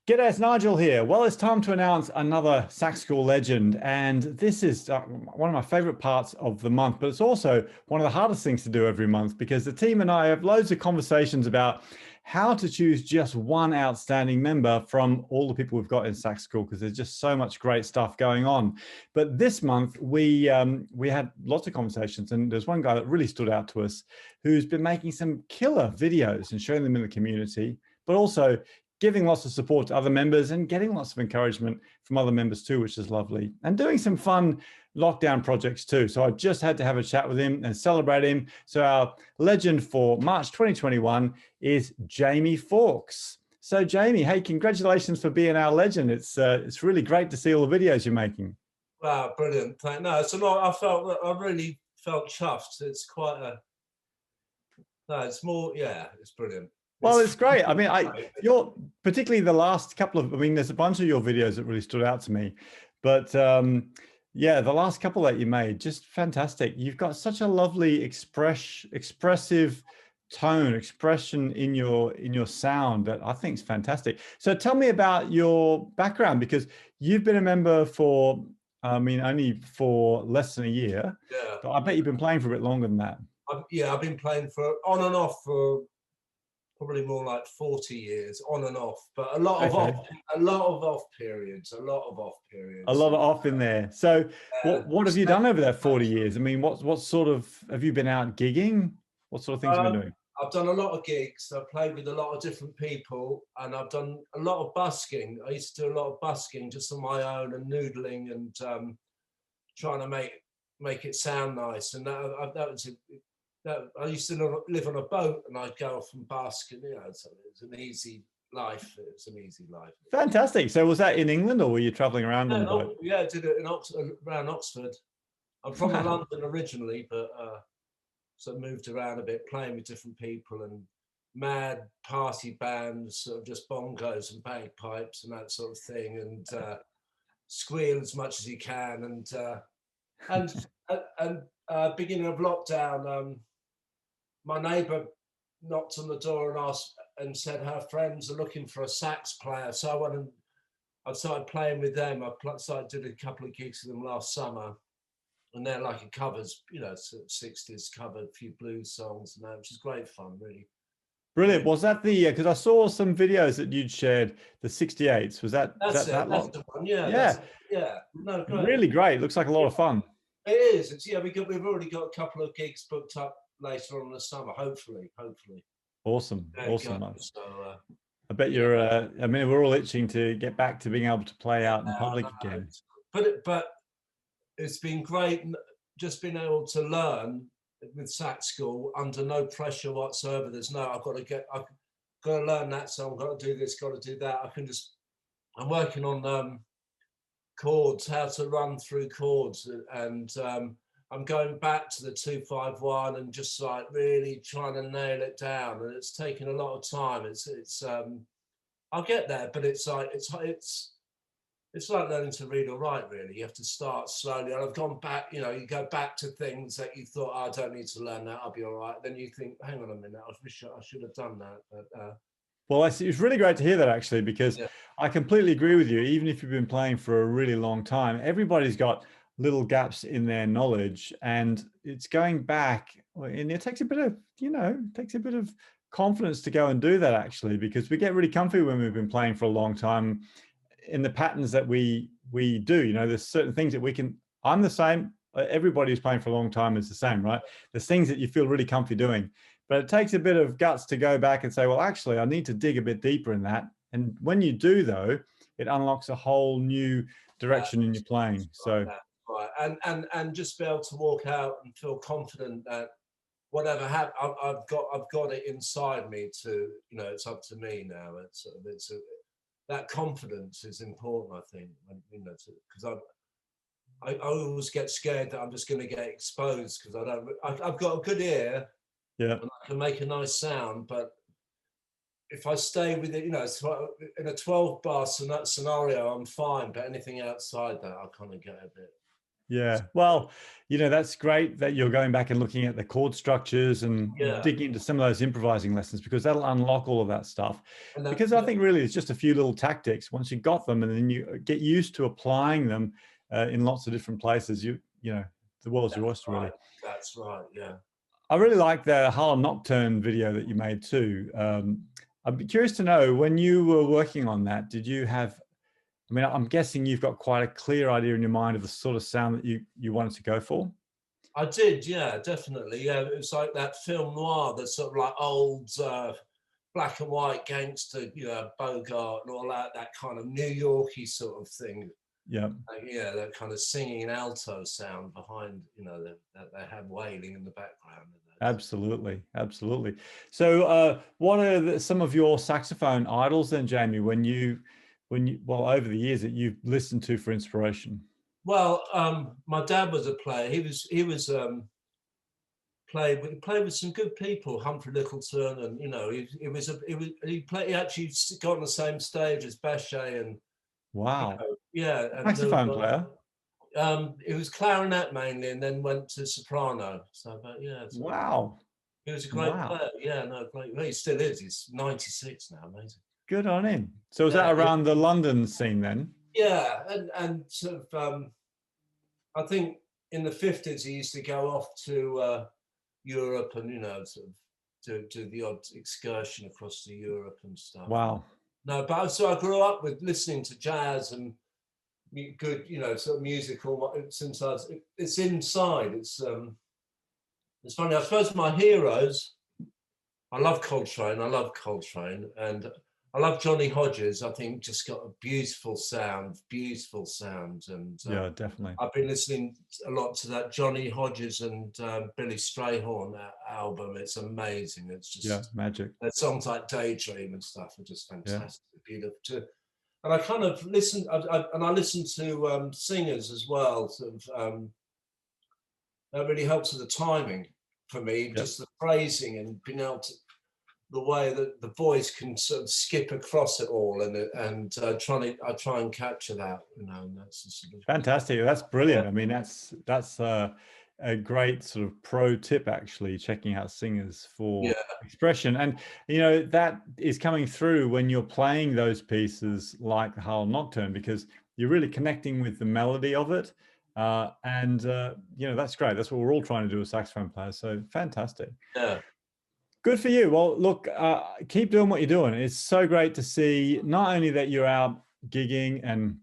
G'day, it's Nigel here. Well, it's time to announce another sax school legend, and this is one of my favorite parts of the month, but it's also one of the hardest things to do every month because the team and I have loads of conversations about how to choose just one outstanding member from all the people we've got in sax school, because there's just so much great stuff going on. But this month we had lots of conversations, and there's one guy that really stood out to us who's been making some killer videos and showing them in the community, but also giving lots of support to other members and getting lots of encouragement from other members too, which is lovely, and doing some fun lockdown projects too. So I just had to have a chat with him and celebrate him. So our legend for March 2021 is Jamie Fawkes. So Jamie, hey, congratulations for being our legend. It's really great to see all the videos you're making. Wow, brilliant. No, it's a lot. I really felt chuffed. It's quite a, no, it's more, yeah, it's brilliant. Well, it's great. I mean, you're particularly the last couple of, I mean, there's a bunch of your videos that really stood out to me, but yeah, the last couple that you made, just fantastic. You've got such a lovely expressive tone, expression in your sound that I think is fantastic. So tell me about your background, because you've been a member for, I mean, only for less than a year, Yeah. but I bet you've been playing for a bit longer than that. Yeah, I've been playing for on and off for probably more like 40 years, on and off, but a lot of off periods, a lot of off in there. So what have you done over that 40 years? I mean, what sort of, have you been out gigging? What sort of things have you been doing? I've done a lot of gigs. I've played with a lot of different people, and I've done a lot of busking. I used to do a lot of busking just on my own and noodling and trying to make it sound nice. And I used to live on a boat, and I'd go off and bask, and it's an easy life. It's an easy life. Fantastic. So was that in England, or were you traveling around on the boat? Yeah, I did it in around Oxford. I'm from London originally, but so moved around a bit, playing with different people and mad party bands, sort of just bongos and bagpipes and that sort of thing, and squeal as much as you can, and beginning of lockdown, my neighbour knocked on the door and asked and said her friends are looking for a sax player. So I went and I started playing with them. I started doing a couple of gigs with them last summer, and they're like a covers, sort of 60s covered, a few blues songs and that, which is great fun, really. Brilliant. Was that the, because I saw some videos that you'd shared, the 68s. Was that that's long? The one, yeah. Yeah. Yeah. No, great. Really great. Looks like a lot of fun. It is. It's, yeah, we've already got a couple of gigs booked up later on in the summer, hopefully. Awesome. Awesome. So, I bet you're, I mean, we're all itching to get back to being able to play out in public again. But it's been great just being able to learn with sax school under no pressure whatsoever. There's no, I've got to learn that song, got to do this, got to do that. I'm working on chords, how to run through chords, and I'm going back to the 2-5-1 and just like really trying to nail it down. And it's taken a lot of time. I'll get there, but it's like learning to read or write, really. You have to start slowly. And I've gone back, you go back to things that you thought, I don't need to learn that, I'll be all right. Then you think, hang on a minute, I should have done that. But, well, it's really great to hear that, actually, because I completely agree with you. Even if you've been playing for a really long time, everybody's got little gaps in their knowledge, and it's going back, and it takes a bit of, confidence to go and do that, actually, because we get really comfy when we've been playing for a long time in the patterns that we do. There's certain things that I'm the same. Everybody who's playing for a long time is the same, right? There's things that you feel really comfy doing, but it takes a bit of guts to go back and say, well, actually, I need to dig a bit deeper in that. And when you do, though, it unlocks a whole new direction in your playing. So, right. And just be able to walk out and feel confident that whatever happens, I've got it inside me to, it's up to me now. That confidence is important, I think, because I always get scared that I'm just going to get exposed because I've got a good ear, yeah, and I can make a nice sound, but if I stay with it, in a 12-bar scenario, I'm fine, but anything outside that, I kind of get a bit. Yeah. Well, that's great that you're going back and looking at the chord structures and Yeah, digging into some of those improvising lessons, because that'll unlock all of that stuff. and that, Because I think really it's just a few little tactics. Once you got them and then you get used to applying them in lots of different places, the world's your oyster, really. that's right. Yeah. I really like the Harlem Nocturne video that you made too. I'd be curious to know, when you were working on that, did you have, I mean, I'm guessing you've got quite a clear idea in your mind of the sort of sound that you wanted to go for? I did, yeah, definitely. Yeah, it was like that film noir, the sort of like old black and white gangster, Bogart and all that kind of New Yorky sort of thing. Yeah. Yeah, that kind of singing alto sound behind, that they have wailing in the background. Absolutely, absolutely. So, what are some of your saxophone idols then, Jamie? Well, over the years that you've listened to for inspiration? Well, my dad was a player. He was played with some good people, Humphrey Littleton, and he actually got on the same stage as Bechet, and Wow, yeah, and saxophone player. it was clarinet mainly, and then went to soprano. So, but yeah, Wow, he was a great wow, player. Yeah, no, great. Well, he still is. He's 96 now. Amazing. good on him. So, was Yeah, that around the London scene then? yeah, and sort of, I think in the 50s he used to go off to Europe and sort of do the odd excursion across to Europe and stuff. Wow. No, but so I grew up with listening to jazz and good, sort of musical. Since it's inside. It's funny. I suppose my heroes. I love Coltrane. I love Coltrane, and I love Johnny Hodges. I think just got a beautiful sound, and Yeah, definitely. I've been listening a lot to that Johnny Hodges and Billy Strayhorn album. It's amazing. It's just magic. songs like Daydream and stuff are just fantastic, beautiful too. And I kind of listen, and I listen to singers as well. Sort of, that really helps with the timing for me, just the phrasing and being able to, the way that the voice can sort of skip across it all, and I try and capture that, and that's sort of Fantastic. That's brilliant. I mean, that's a great sort of pro tip, actually, checking out singers for expression. And that is coming through when you're playing those pieces like the Harlem Nocturne, because you're really connecting with the melody of it. And that's great. That's what we're all trying to do as saxophone players. So fantastic. Yeah. Good for you. Well, look, keep doing what you're doing. It's so great to see not only that you're out gigging and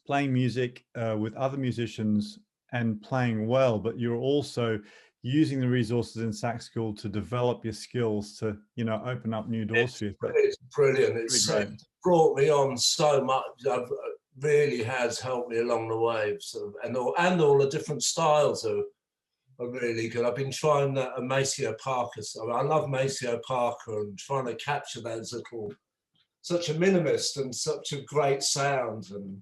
playing music with other musicians and playing well, but you're also using the resources in sax school to develop your skills to, open up new doors for you. It's brilliant. It's brought me on so much. It really has helped me along the way. Sort of, and all the different styles are really good. I've been trying that Maceo Parker. I love Maceo Parker and trying to capture those such a minimalist and such a great sound, and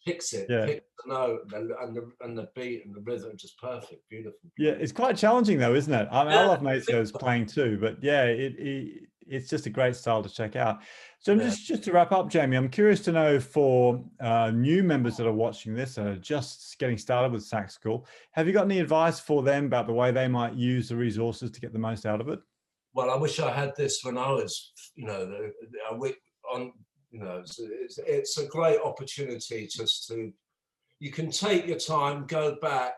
picks the note and the beat and the rhythm, just perfect, beautiful. Yeah, it's quite challenging though, isn't it? I mean, I love Maceo's playing too, but it's just a great style to check out. So just to wrap up, Jamie, I'm curious to know, for new members that are watching this and are just getting started with sax school, have you got any advice for them about the way they might use the resources to get the most out of it? Well, I wish I had this when I was, it's a great opportunity just to, you can take your time, go back,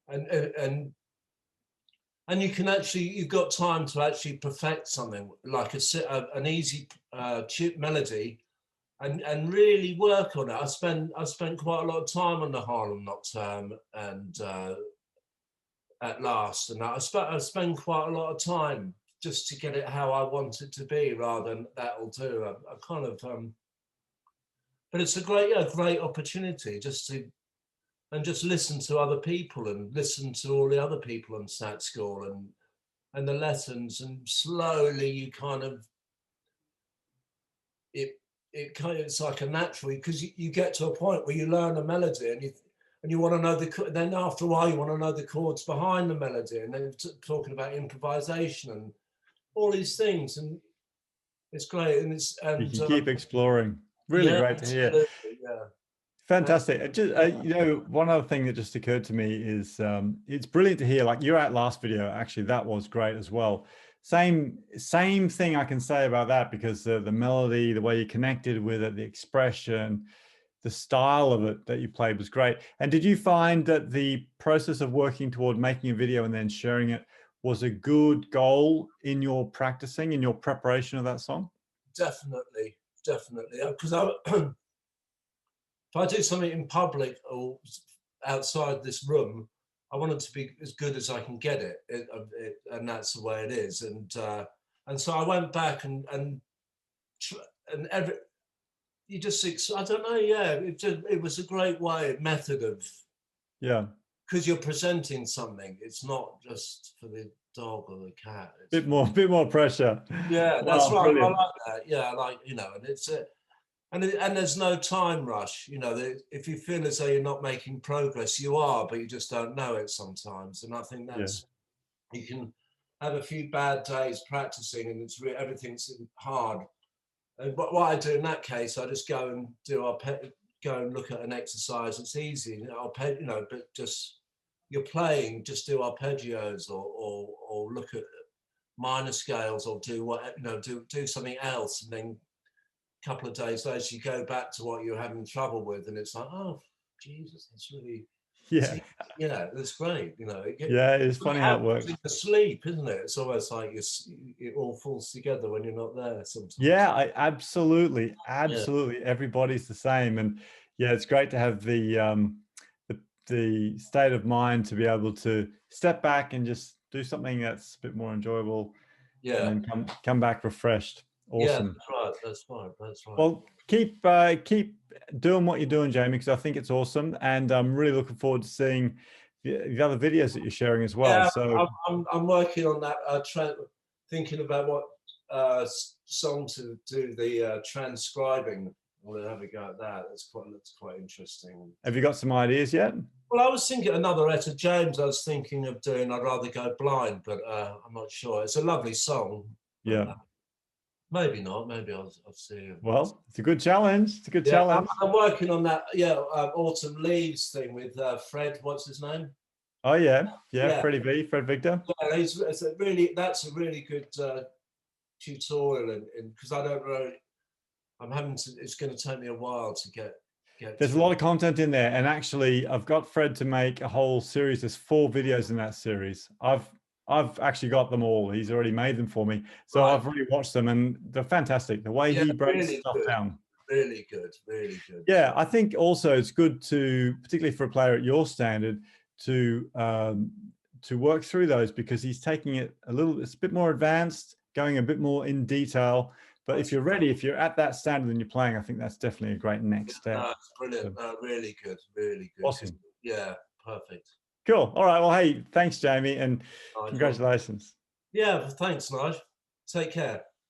and you can actually, you've got time to actually perfect something like an easy melody, and really work on it. I spent quite a lot of time on the Harlem Nocturne and at last, and I spend quite a lot of time just to get it how I want it to be, rather than that'll do. I kind of, but it's a great opportunity just to listen to other people and listen to all the other people in Sat School and the lessons, and slowly you kind of it's like a natural, because you get to a point where you learn a melody and you want to know then after a while you want to know the chords behind the melody, and then talking about improvisation and all these things, and it's great, and you can keep exploring. Really great to hear. Yeah. Fantastic. You know, one other thing that just occurred to me is it's brilliant to hear, like your at last video, actually, that was great as well. Same thing I can say about that, because the melody, the way you connected with it, the expression, the style of it that you played was great. And did you find that the process of working toward making a video and then sharing it was a good goal in your practicing, in your preparation of that song? Definitely, definitely. Because if I do something in public or outside this room, I want it to be as good as I can get it, and that's the way it is. And so I went back and every, you just, I don't know, yeah, it was a great method of, Yeah, because you're presenting something. It's not just for the dog or the cat. bit more pressure. Yeah, that's Wow, right. I brilliant. like that. Yeah, like, and it's and there's no time rush. If you feel as though you're not making progress, you are, but you just don't know it sometimes. And I think Yeah, you can have a few bad days practicing, and everything's hard. And what I do in that case, I just go and go and look at an exercise. It's easy, but just you're playing, just do arpeggios or look at minor scales, or do something else, and then a couple of days later you go back to what you're having trouble with, and it's like, oh Jesus, that's really, yeah, that's great. yeah. It's funny how it happens works. in your sleep, isn't it? It's almost like it all falls together when you're not there sometimes. Yeah, absolutely, Yeah, absolutely. Everybody's the same, and yeah, it's great to have the state of mind to be able to step back and just do something that's a bit more enjoyable, and yeah, then come back refreshed. yeah. Awesome. That's right. That's right. That's right. Well, keep doing what you're doing, Jamie, because I think it's awesome, and I'm really looking forward to seeing the other videos that you're sharing as well. Yeah, So I'm working on that. Thinking about what song to do the transcribing. We'll have a go at that. That's quite interesting. have you got some ideas yet? Well, I was thinking another Etta James. I was thinking of doing I'd Rather Go Blind, but I'm not sure. It's a lovely song. But, Yeah. maybe not. Maybe I'll see. Well, it's a good challenge. It's a good Yeah, challenge. I'm working on that. Yeah, Autumn Leaves thing with Fred. What's his name? Oh yeah, Yeah. Freddie V, Fred Victor. Yeah, that's a really good tutorial, and because I don't know, it's going to take me a while to get There's a lot of content in there, and actually, I've got Fred to make a whole series. There's 4 videos in that series. I've actually got them all. He's already made them for me, so Right. I've really watched them, and they're fantastic. The way he breaks really stuff good. down. Really good, really good. Yeah, I think also it's good to, particularly for a player at your standard, to work through those, because he's taking it it's a bit more advanced, going a bit more in detail. But if you're ready, if you're at that standard and you're playing, I think that's definitely a great next step. No, it's brilliant. No, really good, really good. Awesome. Yeah, perfect. Cool. All right. Well, hey, thanks, Jamie, and Nice. congratulations. Yeah, thanks, Nigel. Take care.